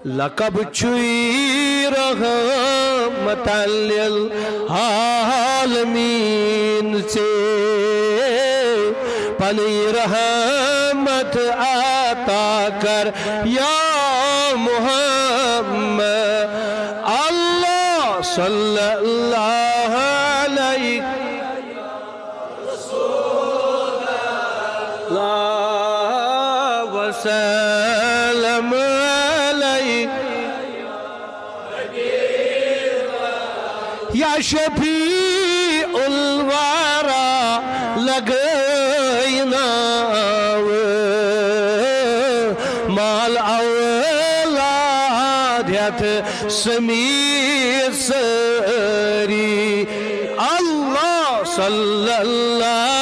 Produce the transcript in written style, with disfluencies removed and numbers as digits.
لقب چھوئی رحمت للعالمین سے پنی رحمت عطا کر یا محمد اللہ صلی اللہ علیہ وسلم یا شفیع الورا لگینا مال اولاد یت سمیر سری اللہ صلی اللہ